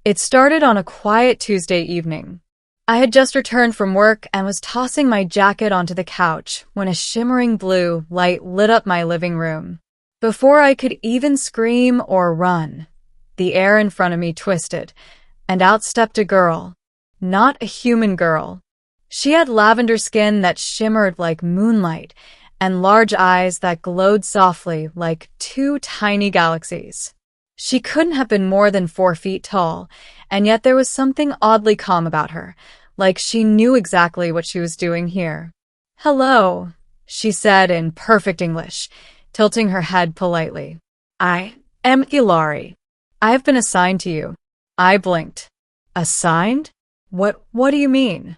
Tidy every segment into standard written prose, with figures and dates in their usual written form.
It started on a quiet Tuesday evening. I had just returned from work and was tossing my jacket onto the couch when a shimmering blue light lit up my living room. Before I could even scream or run, the air in front of me twisted, and out stepped a girl. Not a human girl. She had lavender skin that shimmered like moonlight and large eyes that glowed softly like two tiny galaxies. She couldn't have been more than 4 feet tall, and yet there was something oddly calm about her, like she knew exactly what she was doing here. "Hello," she said in perfect English, tilting her head politely. "I am Ilari. I have been assigned to you." I blinked. "Assigned? What do you mean?"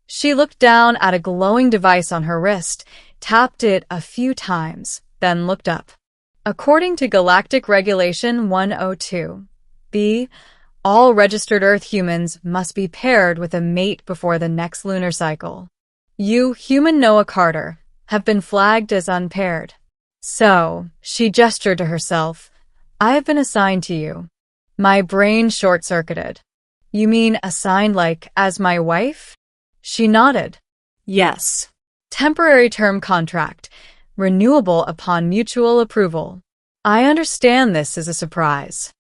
She looked down at a glowing device on her wrist, tapped it a few times, then looked up. According to Galactic Regulation 102b, all registered Earth humans must be paired with a mate before the next lunar cycle. You, human Noah Carter, have been flagged as unpaired. So, she gestured to herself, "I have been assigned to you." My brain short-circuited. "You mean assigned like as my wife?" She nodded. "Yes. Temporary term contract, renewable upon mutual approval." I understand this is a surprise.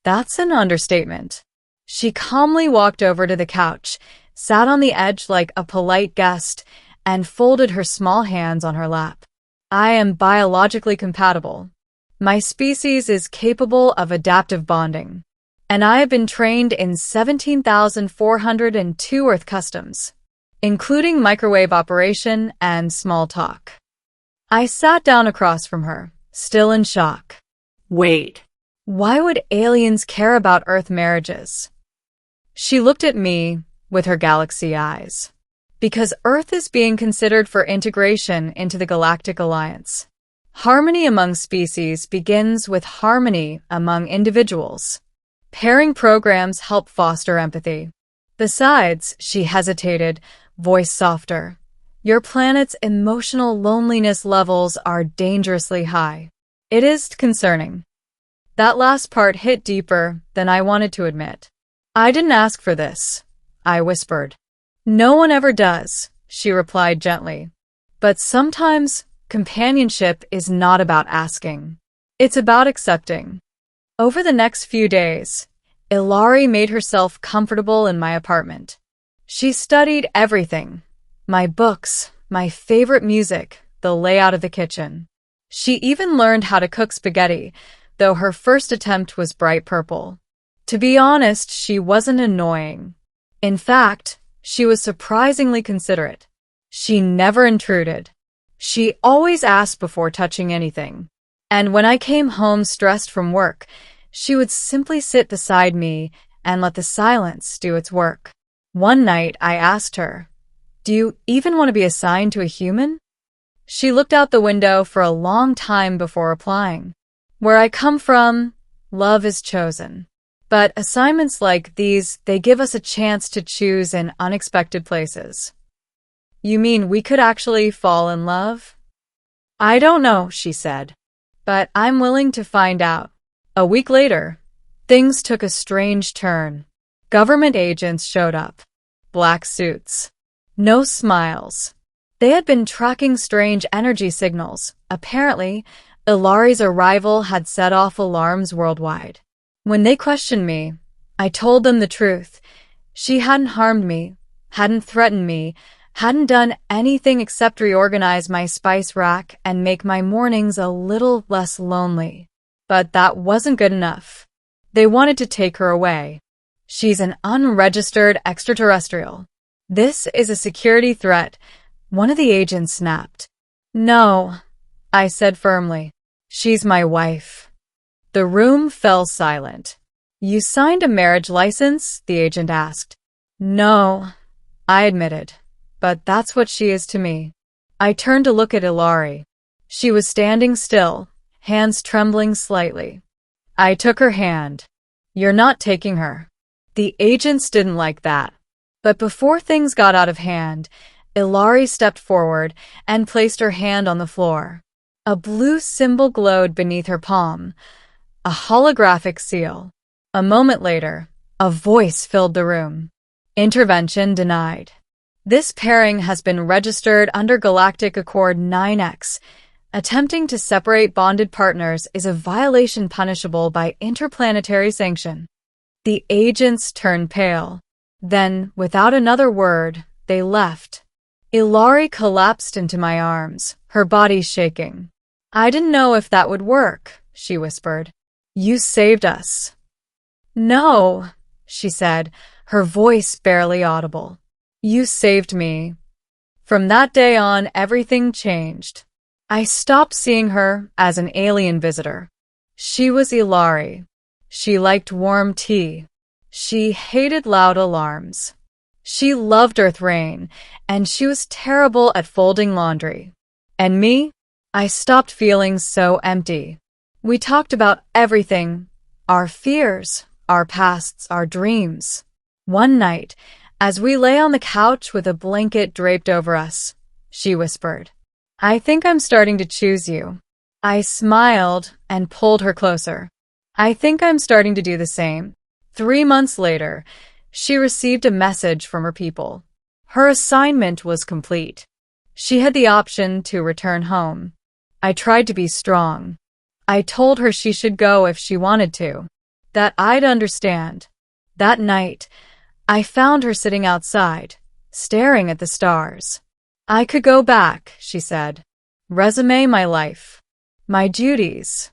That's an understatement. She calmly walked over to the couch, sat on the edge like a polite guest, and folded her small hands on her lap. "I am biologically compatible. My species is capable of adaptive bonding, and I have been trained in 17,402 Earth customs, including microwave operation and small talk." I sat down across from her, still in shock. "Wait, why would aliens care about Earth marriages?" She looked at me with her galaxy eyes. "Because Earth is being considered for integration into the Galactic Alliance. Harmony among species begins with harmony among individuals. Pairing programs help foster empathy. Besides," she hesitated, voice softer, "your planet's emotional loneliness levels are dangerously high. It is concerning." That last part hit deeper than I wanted to admit. "I didn't ask for this," I whispered. "No one ever does," she replied gently. "But sometimes companionship is not about asking. It's about accepting." Over the next few days, Ilari made herself comfortable in my apartment. She studied everything: my books, my favorite music, the layout of the kitchen. She even learned how to cook spaghetti, though her first attempt was bright purple. To be honest, she wasn't annoying. In fact, she was surprisingly considerate. She never intruded. She always asked before touching anything. And when I came home stressed from work, she would simply sit beside me and let the silence do its work. One night, I asked her, "Do you even want to be assigned to a human?" She looked out the window for a long time before replying. "Where I come from, love is chosen. But assignments like these, they give us a chance to choose in unexpected places." "You mean we could actually fall in love?" "I don't know," she said, "but I'm willing to find out." A week later, things took a strange turn. Government agents showed up. Black suits. No smiles. They had been tracking strange energy signals. Apparently, Ilari's arrival had set off alarms worldwide. When they questioned me, I told them the truth. She hadn't harmed me, hadn't threatened me, hadn't done anything except reorganize my spice rack and make my mornings a little less lonely. But that wasn't good enough. They wanted to take her away. "She's an unregistered extraterrestrial. This is a security threat," one of the agents snapped. "No," I said firmly. "She's my wife." The room fell silent. "You signed a marriage license?" the agent asked. "No," I admitted, "but that's what she is to me." I turned to look at Ilari. She was standing still, hands trembling slightly. I took her hand. "You're not taking her." The agents didn't like that. But before things got out of hand, Ilari stepped forward and placed her hand on the floor. A blue symbol glowed beneath her palm, a holographic seal. A moment later, A voice filled the room. Intervention denied. This pairing has been registered under Galactic Accord 9X. Attempting to separate bonded partners is a violation punishable by interplanetary sanction. The agents turned pale. Then, without another word, they left. Ilari collapsed into my arms, her body shaking. I didn't know if that would work, she whispered. You saved us. No, she said, her voice barely audible. You saved me. From that day on, everything changed. I stopped seeing her as an alien visitor. She was Ilari. She liked warm tea. She hated loud alarms. She loved Earth Rain, and she was terrible at folding laundry. And me? I stopped feeling so empty. We talked about everything, our fears, our pasts, our dreams. One night, as we lay on the couch with a blanket draped over us, she whispered, I think I'm starting to choose you. I smiled and pulled her closer. I think I'm starting to do the same. 3 months later, she received a message from her people. Her assignment was complete. She had the option to return home. I tried to be strong. I told her she should go if she wanted to, that I'd understand. That night, I found her sitting outside, staring at the stars. I could go back, she said. Resume my life. My duties.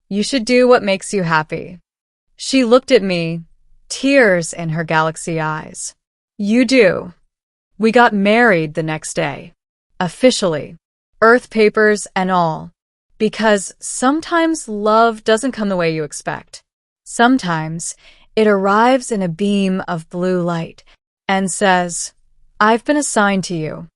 You should do what makes you happy. She looked at me, tears in her galaxy eyes. You do. We got married the next day. Officially. Earth papers and all. Because sometimes love doesn't come the way you expect. Sometimes it arrives in a beam of blue light and says, I've been assigned to you.